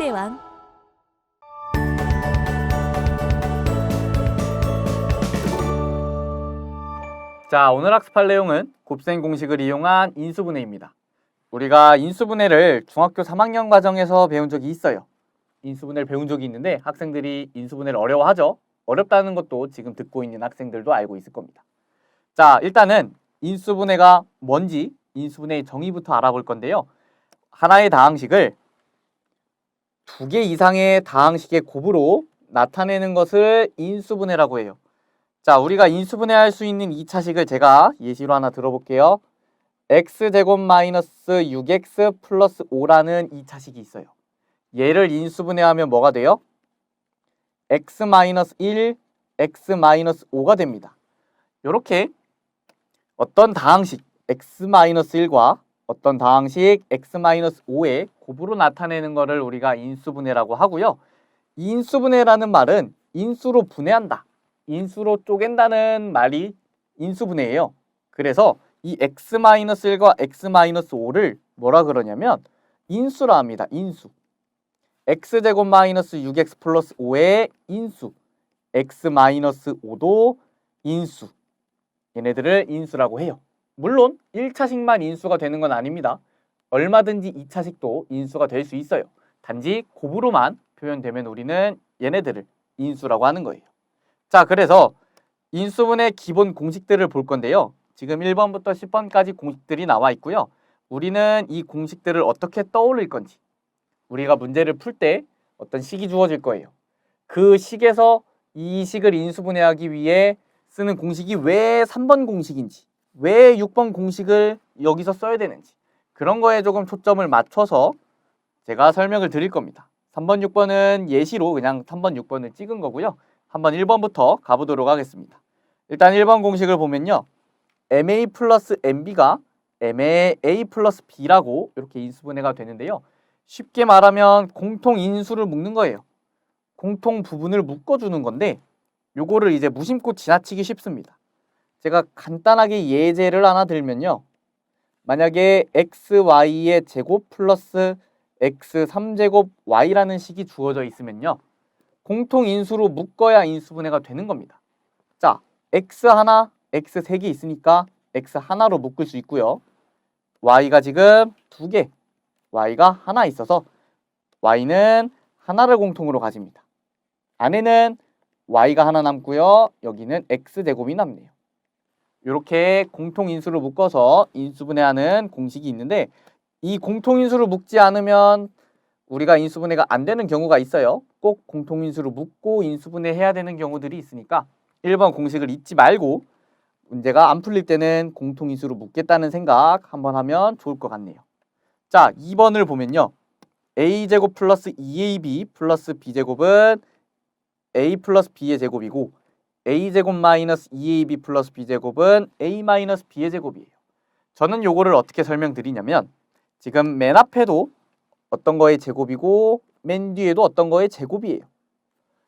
수학의 왕. 자, 오늘 학습할 내용은 곱셈 공식을 이용한 인수분해입니다. 우리가 인수분해를 중학교 3학년 과정에서 배운 적이 있어요. 인수분해를 배운 적이 있는데 학생들이 인수분해를 어려워하죠. 어렵다는 것도 지금 듣고 있는 학생들도 알고 있을 겁니다. 자, 일단은 인수분해가 뭔지 인수분해의 정의부터 알아볼 건데요. 하나의 다항식을 두 개 이상의 다항식의 곱으로 나타내는 것을 인수분해라고 해요. 자, 우리가 인수분해할 수 있는 2차식을 제가 예시로 하나 들어볼게요. x제곱 마이너스 6x 플러스 5라는 2차식이 있어요. 얘를 인수분해하면 뭐가 돼요? x 마이너스 1, x 마이너스 5가 됩니다. 이렇게 어떤 다항식 x 마이너스 1과 어떤 다항식 x 마이너스 5의 곱으로 나타내는 것을 우리가 인수분해라고 하고요. 인수분해라는 말은 인수로 분해한다, 인수로 쪼갠다는 말이 인수분해예요. 그래서 이 x-1과 x-5를 뭐라 그러냐면 인수라 합니다. 인수. x제곱 마이너스 6x 플러스 5의 인수. x-5도 인수. 얘네들을 인수라고 해요. 물론 1차식만 인수가 되는 건 아닙니다. 얼마든지 2차식도 인수가 될 수 있어요. 단지 곱으로만 표현되면 우리는 얘네들을 인수라고 하는 거예요. 자, 그래서 인수분해 기본 공식들을 볼 건데요. 지금 1번부터 10번까지 공식들이 나와 있고요. 우리는 이 공식들을 어떻게 떠올릴 건지, 우리가 문제를 풀 때 어떤 식이 주어질 거예요. 그 식에서 이 식을 인수분해하기 위해 쓰는 공식이 왜 3번 공식인지, 왜 6번 공식을 여기서 써야 되는지, 그런 거에 조금 초점을 맞춰서 제가 설명을 드릴 겁니다. 3번, 6번은 예시로 그냥 3번, 6번을 찍은 거고요. 한번 1번부터 가보도록 하겠습니다. 일단 1번 공식을 보면요. MA 플러스 MB가 MA 플러스 B라고 이렇게 인수분해가 되는데요. 쉽게 말하면 공통 인수를 묶는 거예요. 공통 부분을 묶어주는 건데 요거를 이제 무심코 지나치기 쉽습니다. 제가 간단하게 예제를 하나 들면요. 만약에 XY의 제곱 플러스 X3제곱 Y라는 식이 주어져 있으면요. 공통 인수로 묶어야 인수분해가 되는 겁니다. 자, x 하나, x 3개 있으니까 x 하나로 묶을 수 있고요. y가 지금 2개, y가 하나 있어서 y는 하나를 공통으로 가집니다. 안에는 y가 하나 남고요. 여기는 x제곱이 남네요. 이렇게 공통 인수를 묶어서 인수분해하는 공식이 있는데 이 공통 인수를 묶지 않으면 우리가 인수분해가 안 되는 경우가 있어요. 꼭 공통인수로 묶고 인수분해해야 되는 경우들이 있으니까 1번 공식을 잊지 말고 문제가 안 풀릴 때는 공통인수로 묶겠다는 생각 한번 하면 좋을 것 같네요. 자, 2번을 보면요. a제곱 플러스 2ab 플러스 b제곱은 a 플러스 b의 제곱이고 a제곱 마이너스 2ab 플러스 b제곱은 a 마이너스 b의 제곱이에요. 저는 요거를 어떻게 설명드리냐면 지금 맨 앞에도 어떤 거의 제곱이고 맨 뒤에도 어떤 거의 제곱이에요.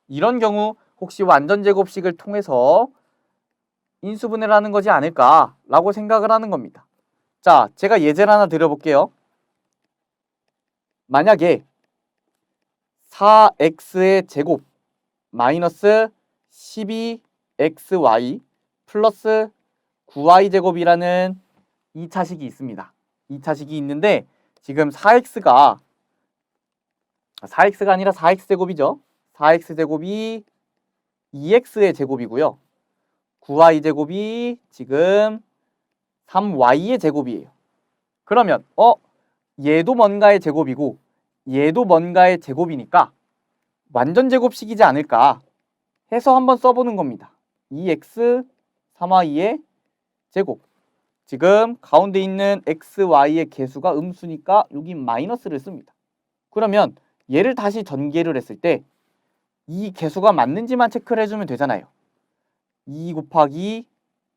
이런 경우 혹시 완전제곱식을 통해서 인수분해를 하는 거지 않을까라고 생각을 하는 겁니다. 자, 제가 예제를 하나 드려볼게요. 만약에 4x의 제곱 마이너스 12xy 플러스 9y제곱이라는 2차식이 있습니다. 2차식이 있는데 지금 4x가 아니라 4x제곱이죠. 4x제곱이 2x의 제곱이고요. 9y제곱이 지금 3y의 제곱이에요. 그러면 얘도 뭔가의 제곱이고 얘도 뭔가의 제곱이니까 완전제곱식이지 않을까 해서 한번 써보는 겁니다. 2x, 3y의 제곱. 지금 가운데 있는 x, y의 개수가 음수니까 여기 마이너스를 씁니다. 그러면 얘를 다시 전개를 했을 때 이 개수가 맞는지만 체크를 해주면 되잖아요. 2 곱하기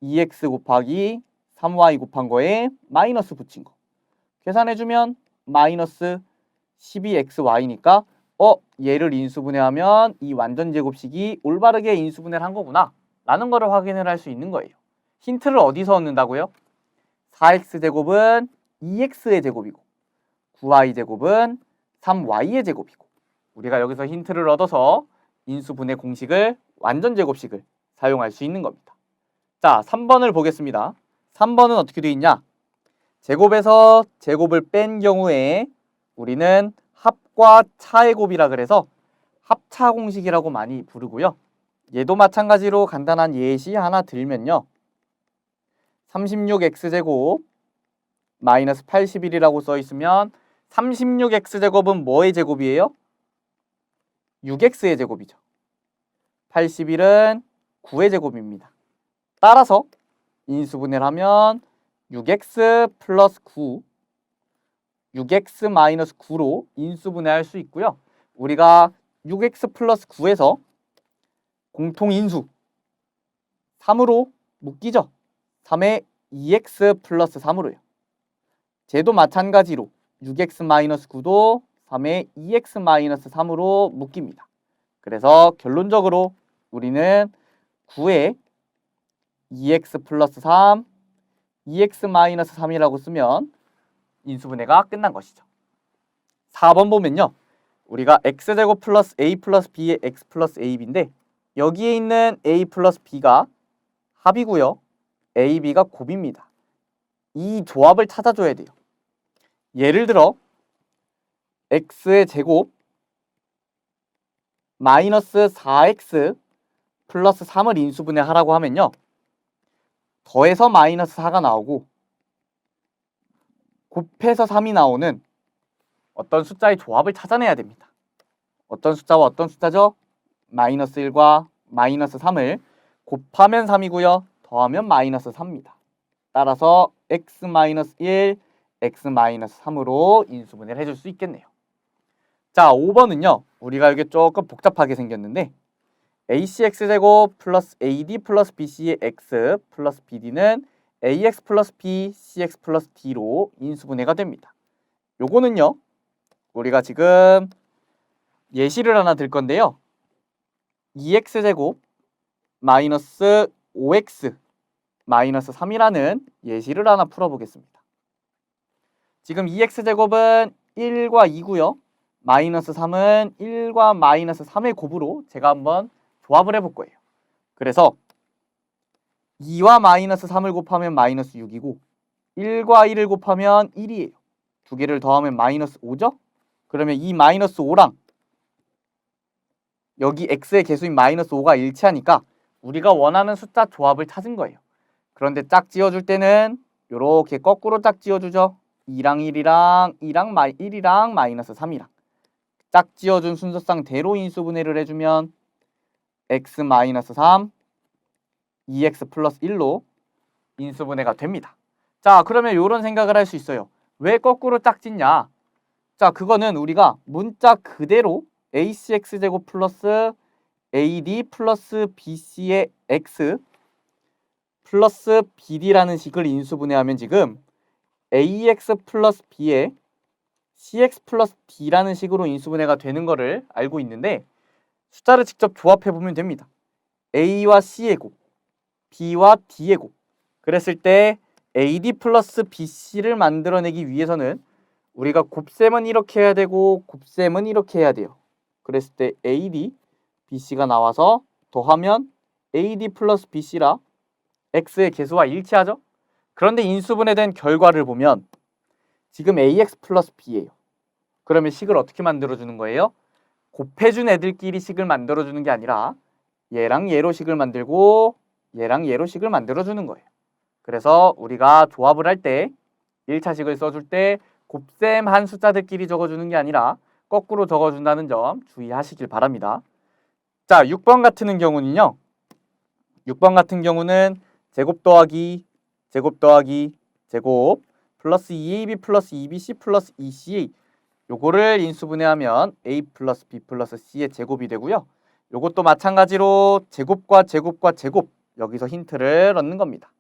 2x 곱하기 3y 곱한 거에 마이너스 붙인 거. 계산해주면 마이너스 12xy니까 얘를 인수분해하면 이 완전제곱식이 올바르게 인수분해를 한 거구나 라는 거를 확인을 할 수 있는 거예요. 힌트를 어디서 얻는다고요? 4x제곱은 2x의 제곱이고 9y제곱은 3y의 제곱이고 우리가 여기서 힌트를 얻어서 인수분해 공식을 완전 제곱식을 사용할 수 있는 겁니다. 자, 3번을 보겠습니다. 3번은 어떻게 되어 있냐? 제곱에서 제곱을 뺀 경우에 우리는 합과 차의 곱이라 그래서 합차 공식이라고 많이 부르고요. 얘도 마찬가지로 간단한 예시 하나 들면요. 36x제곱 마이너스 81이라고 써 있으면 36x제곱은 뭐의 제곱이에요? 6x의 제곱이죠. 81은 9의 제곱입니다. 따라서 인수분해를 하면 6x 플러스 9, 6x 마이너스 9로 인수분해할 수 있고요. 우리가 6x 플러스 9에서 공통인수 3으로 묶이죠. 3에 2x 플러스 3으로요. 쟤도 마찬가지로 6x 마이너스 9도 3에 2x 마이너스 3으로 묶입니다. 그래서 결론적으로 우리는 9에 2x 플러스 3, 2x 마이너스 3이라고 쓰면 인수분해가 끝난 것이죠. 4번 보면요. 우리가 x제곱 플러스 a 플러스 b의 x 플러스 ab인데 여기에 있는 a 플러스 b가 합이고요. a, b가 곱입니다. 이 조합을 찾아줘야 돼요. 예를 들어 x의 제곱 마이너스 4x 플러스 3을 인수분해하라고 하면요. 더해서 마이너스 4가 나오고 곱해서 3이 나오는 어떤 숫자의 조합을 찾아내야 됩니다. 어떤 숫자와 어떤 숫자죠? 마이너스 1과 마이너스 3을 곱하면 3이고요. 더하면 마이너스 4입니다. 따라서 x 마이너스 1, x 마이너스 3으로 인수분해를 해줄 수 있겠네요. 자, 5번은요. 우리가 이게 조금 복잡하게 생겼는데 acx제곱 플러스 ad 플러스 bc의 x 플러스 bd는 ax 플러스 b, cx 플러스 d로 인수분해가 됩니다. 요거는요. 우리가 지금 예시를 하나 들 건데요. 2x제곱 마이너스 5x 마이너스 3이라는 예시를 하나 풀어보겠습니다. 지금 2x제곱은 1과 2고요. 마이너스 3은 1과 마이너스 3의 곱으로 제가 한번 조합을 해볼 거예요. 그래서 2와 마이너스 3을 곱하면 마이너스 6이고 1과 1을 곱하면 1이에요. 두 개를 더하면 마이너스 5죠? 그러면 이 마이너스 5랑 여기 x의 개수인 마이너스 5가 일치하니까 우리가 원하는 숫자 조합을 찾은 거예요. 그런데 짝 지어줄 때는 이렇게 거꾸로 짝 지어주죠. 2랑 1이랑 1이랑 마이너스 3이랑 짝 지어준 순서상 대로 인수분해를 해주면 x 마이너스 3, 2x 플러스 1로 인수분해가 됩니다. 자, 그러면 이런 생각을 할 수 있어요. 왜 거꾸로 짝 짓냐? 자, 그거는 우리가 문자 그대로 acx제곱 플러스 ad 플러스 bc의 x 플러스 bd라는 식을 인수분해하면 지금 ax 플러스 b의 cx 플러스 d라는 식으로 인수분해가 되는 거를 알고 있는데 숫자를 직접 조합해보면 됩니다. a와 c의 곱, b와 d의 곱. 그랬을 때 ad 플러스 bc를 만들어내기 위해서는 우리가 곱셈은 이렇게 해야 되고 곱셈은 이렇게 해야 돼요. 그랬을 때 ad, bc가 나와서 더하면 ad 플러스 bc라 x의 개수와 일치하죠? 그런데 인수분해된 결과를 보면 지금 ax 플러스 b예요. 그러면 식을 어떻게 만들어주는 거예요? 곱해준 애들끼리 식을 만들어주는 게 아니라 얘랑 얘로 식을 만들고 얘랑 얘로 식을 만들어주는 거예요. 그래서 우리가 조합을 할 때 1차식을 써줄 때 곱셈한 숫자들끼리 적어주는 게 아니라 거꾸로 적어준다는 점 주의하시길 바랍니다. 자, 6번 같은 경우는요. 6번 같은 경우는 제곱 더하기 제곱 플러스 2ab 플러스 2bc 플러스 2ca 요거를 인수분해하면 a 플러스 b 플러스 c의 제곱이 되고요. 요것도 마찬가지로 제곱과 제곱 여기서 힌트를 얻는 겁니다.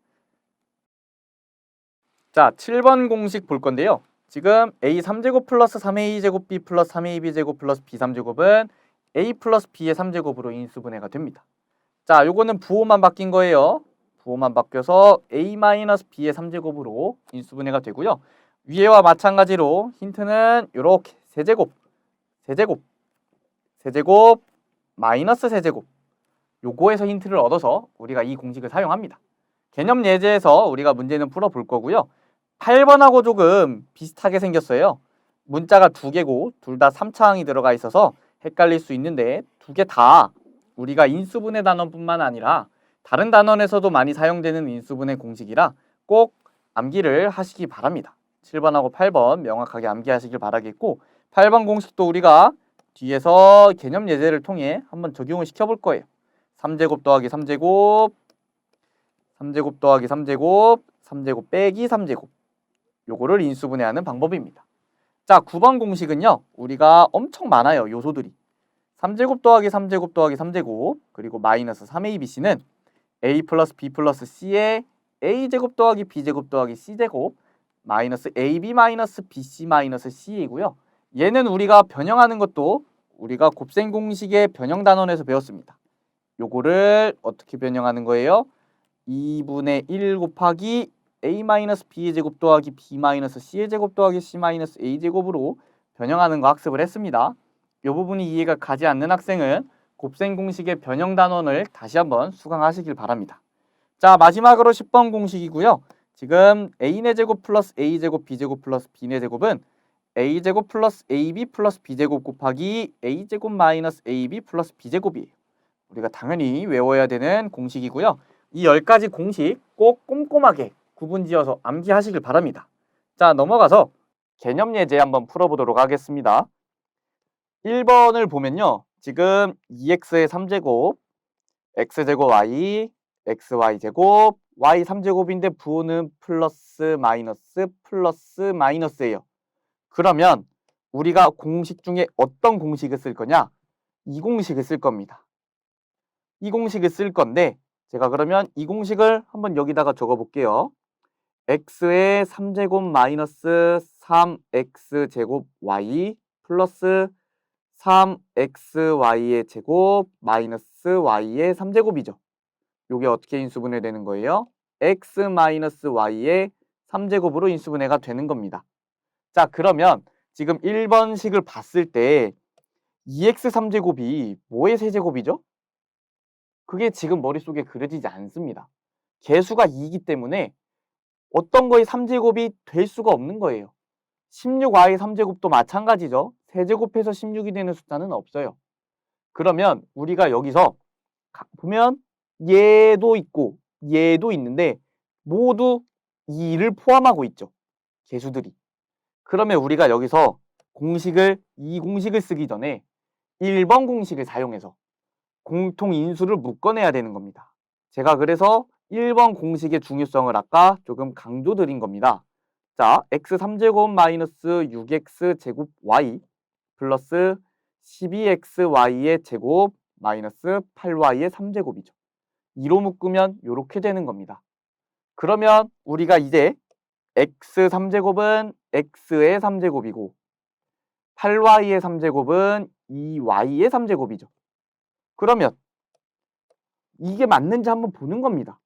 자, 7번 공식 볼 건데요. 지금 a 3제곱 플러스 3a 제곱 b 플러스 3ab 제곱 플러스 b 3제곱은 a 플러스 b의 3제곱으로 인수분해가 됩니다. 자, 요거는 부호만 바뀐 거예요. 부호만 바뀌어서 a 마이너스 b의 3제곱으로 인수분해가 되고요. 위에와 마찬가지로 힌트는 이렇게 세제곱 세제곱 마이너스 세제곱 요거에서 힌트를 얻어서 우리가 이 공식을 사용합니다. 개념 예제에서 우리가 문제는 풀어볼 거고요. 8번하고 조금 비슷하게 생겼어요. 문자가 두 개고 둘 다 3차항이 들어가 있어서 헷갈릴 수 있는데 두 개 다 우리가 인수분해 단원뿐만 아니라 다른 단원에서도 많이 사용되는 인수분해 공식이라 꼭 암기를 하시기 바랍니다. 7번하고 8번 명확하게 암기하시길 바라겠고 8번 공식도 우리가 뒤에서 개념 예제를 통해 한번 적용을 시켜볼 거예요. 3제곱 더하기 3제곱 3제곱 더하기 3제곱 3제곱 빼기 3제곱 요거를 인수분해하는 방법입니다. 자, 9번 공식은요. 우리가 엄청 많아요. 요소들이. 3제곱 더하기 3제곱 더하기 3제곱 그리고 마이너스 3abc는 a 플러스 b 플러스 c의 a제곱 더하기 b제곱 더하기 c제곱 마이너스 ab 마이너스 bc 마이너스 c이고요. 얘는 우리가 변형하는 것도 우리가 곱셈 공식의 변형 단원에서 배웠습니다. 요거를 어떻게 변형하는 거예요? 2분의 1 곱하기 a 마이너스 b의 제곱 더하기 b 마이너스 c의 제곱 더하기 c 마이너스 a 제곱으로 변형하는 거 학습을 했습니다. 이 부분이 이해가 가지 않는 학생은 곱셈 공식의 변형 단원을 다시 한번 수강하시길 바랍니다. 자, 마지막으로 10번 공식이고요. 지금 a의 제곱 플러스 a제곱 b제곱 플러스 b의 제곱은 a제곱 플러스 ab 플러스 b제곱 곱하기 a제곱 마이너스 ab 플러스 b제곱이에요. 우리가 당연히 외워야 되는 공식이고요. 이 10가지 공식 꼭 꼼꼼하게 구분지어서 암기하시길 바랍니다. 자, 넘어가서 개념 예제 한번 풀어보도록 하겠습니다. 1번을 보면요. 지금 2x의 3제곱, x제곱 y, xy제곱, y 3제곱인데 부호는 플러스 마이너스예요. 그러면 우리가 공식 중에 어떤 공식을 쓸 거냐? 이 공식을 쓸 겁니다. 이 공식을 쓸 건데 제가 그러면 이 공식을 한번 여기다가 적어 볼게요. x의 3제곱 마이너스 3x제곱 y 플러스 3xy의 제곱 마이너스 y의 3제곱이죠. 요게 어떻게 인수분해 되는 거예요? x 마이너스 y의 3제곱으로 인수분해가 되는 겁니다. 자, 그러면 지금 1번식을 봤을 때 2x 3제곱이 뭐의 세제곱이죠? 그게 지금 머릿속에 그려지지 않습니다. 개수가 2이기 때문에 어떤 거의 3제곱이 될 수가 없는 거예요. 16y의 3제곱도 마찬가지죠. 세제곱해서 16이 되는 숫자는 없어요. 그러면 우리가 여기서 보면 얘도 있고 얘도 있는데 모두 2를 포함하고 있죠. 개수들이. 그러면 우리가 여기서 이 공식을 쓰기 전에 1번 공식을 사용해서 공통인수를 묶어내야 되는 겁니다. 제가 그래서 1번 공식의 중요성을 아까 조금 강조드린 겁니다. 자, x 3제곱 마이너스 6x 제곱 y 플러스 12xy의 제곱 마이너스 8y의 3제곱이죠. 2로 묶으면 이렇게 되는 겁니다. 그러면 우리가 이제 x 3제곱은 x의 3제곱이고 8y의 3제곱은 2y의 3제곱이죠. 그러면 이게 맞는지 한번 보는 겁니다.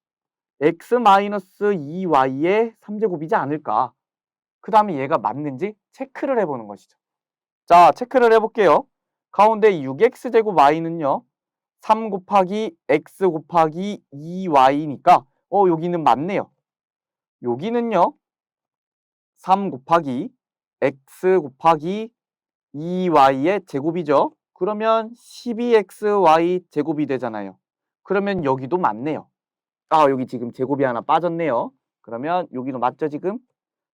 x-2y의 3제곱이지 않을까? 그 다음에 얘가 맞는지 체크를 해보는 것이죠. 자, 체크를 해볼게요. 가운데 6x제곱 y는요. 3 곱하기 x 곱하기 2y니까 여기는 맞네요. 여기는요. 3 곱하기 x 곱하기 2y의 제곱이죠. 그러면 12xy 제곱이 되잖아요. 그러면 여기도 맞네요. 아, 여기 지금 제곱이 하나 빠졌네요. 그러면 여기도 맞죠, 지금?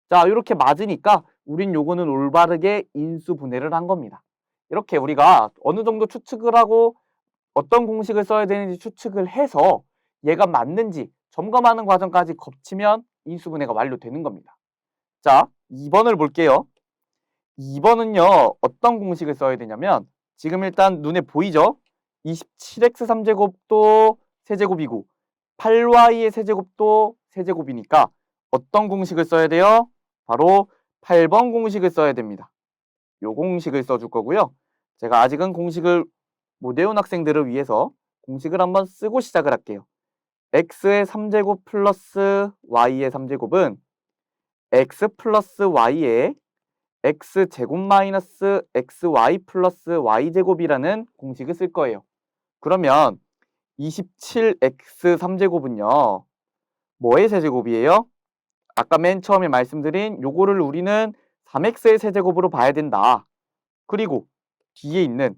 자, 이렇게 맞으니까 우린 요거는 올바르게 인수분해를 한 겁니다. 이렇게 우리가 어느 정도 추측을 하고 어떤 공식을 써야 되는지 추측을 해서 얘가 맞는지 점검하는 과정까지 거치면 인수분해가 완료되는 겁니다. 자, 2번을 볼게요. 2번은요, 어떤 공식을 써야 되냐면 지금 일단 눈에 보이죠? 27x 3제곱도 세제곱이고 8y의 세제곱도 세제곱이니까 어떤 공식을 써야 돼요? 바로 8번 공식을 써야 됩니다. 요 공식을 써줄 거고요. 제가 아직은 공식을 못 외운 학생들을 위해서 공식을 한번 쓰고 시작을 할게요. x의 3제곱 플러스 y의 3제곱은 x 플러스 y의 x제곱 마이너스 xy 플러스 y제곱이라는 공식을 쓸 거예요. 그러면 27x3제곱은요. 뭐의 세제곱이에요? 아까 맨 처음에 말씀드린 요거를 우리는 3x의 세제곱으로 봐야 된다. 그리고 뒤에 있는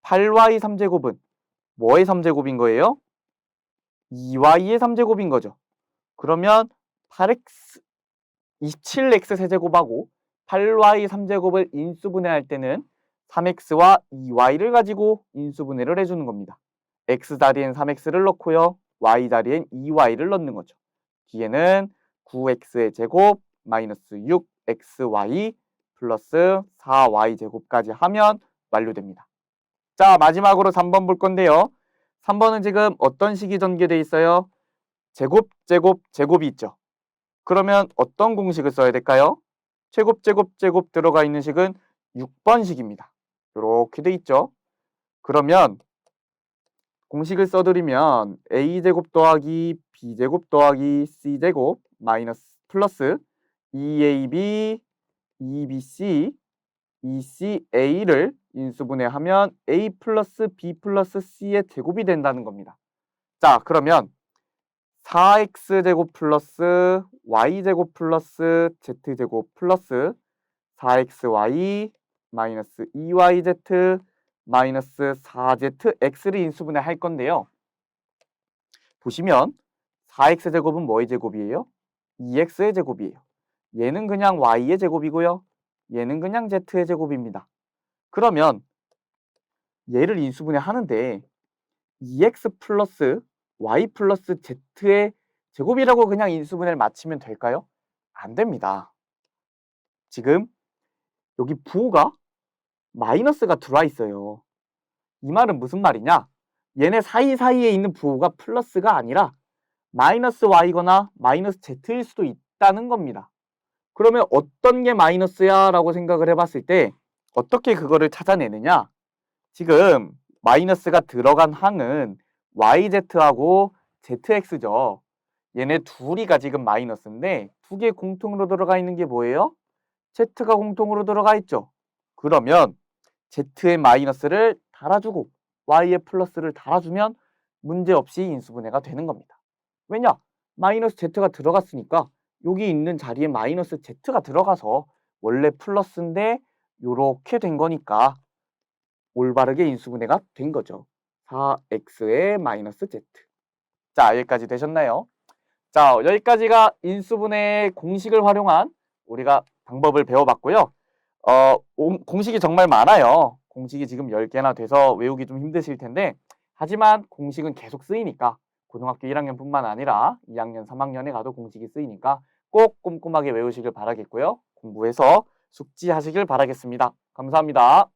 8y 3제곱은 뭐의 3제곱인 거예요? 2y의 3제곱인 거죠. 그러면 8x 27x 세제곱하고 8y 3제곱을 인수분해할 때는 3x와 2y를 가지고 인수분해를 해주는 겁니다. x 자리엔 3x를 넣고요. y 자리엔 2y를 넣는 거죠. 뒤에는 9x의 제곱 마이너스 6xy 플러스 4y 제곱까지 하면 완료됩니다. 자, 마지막으로 3번 볼 건데요. 3번은 지금 어떤 식이 전개되어 있어요? 제곱, 제곱, 제곱이 있죠. 그러면 어떤 공식을 써야 될까요? 제곱, 제곱, 제곱 들어가 있는 식은 6번식입니다. 이렇게 돼 있죠. 그러면 공식을 써드리면 a제곱 더하기 b제곱 더하기 c제곱 마이너스 플러스 2ab, 2bc, 2ca를 인수분해하면 a 플러스 b 플러스 c의 제곱이 된다는 겁니다. 자, 그러면 4x제곱 플러스 y제곱 플러스 z제곱 플러스 4xy 마이너스 2yz 마이너스 4zx를 인수분해 할 건데요. 보시면 4x제곱은 뭐의 제곱이에요? 2x의 제곱이에요. 얘는 그냥 y의 제곱이고요. 얘는 그냥 z의 제곱입니다. 그러면 얘를 인수분해 하는데 2x 플러스 y 플러스 z의 제곱이라고 그냥 인수분해를 마치면 될까요? 안 됩니다. 지금 여기 부호가 마이너스가 들어와 있어요. 이 말은 무슨 말이냐? 얘네 사이사이에 있는 부호가 플러스가 아니라 마이너스 y거나 마이너스 z일 수도 있다는 겁니다. 그러면 어떤 게 마이너스야? 라고 생각을 해봤을 때 어떻게 그거를 찾아내느냐? 지금 마이너스가 들어간 항은 yz하고 zx죠. 얘네 둘이가 지금 마이너스인데 두 개 공통으로 들어가 있는 게 뭐예요? z가 공통으로 들어가 있죠. 그러면 z의 마이너스를 달아주고 y의 플러스를 달아주면 문제없이 인수분해가 되는 겁니다. 왜냐? 마이너스 z가 들어갔으니까 여기 있는 자리에 마이너스 z가 들어가서 원래 플러스인데 요렇게 된 거니까 올바르게 인수분해가 된 거죠. 4x의 마이너스 z. 자, 여기까지 되셨나요? 자, 여기까지가 인수분해의 공식을 활용한 우리가 방법을 배워봤고요. 공식이 정말 많아요. 공식이 지금 10개나 돼서 외우기 좀 힘드실 텐데 하지만 공식은 계속 쓰이니까 고등학교 1학년뿐만 아니라 2학년, 3학년에 가도 공식이 쓰이니까 꼭 꼼꼼하게 외우시길 바라겠고요. 공부해서 숙지하시길 바라겠습니다. 감사합니다.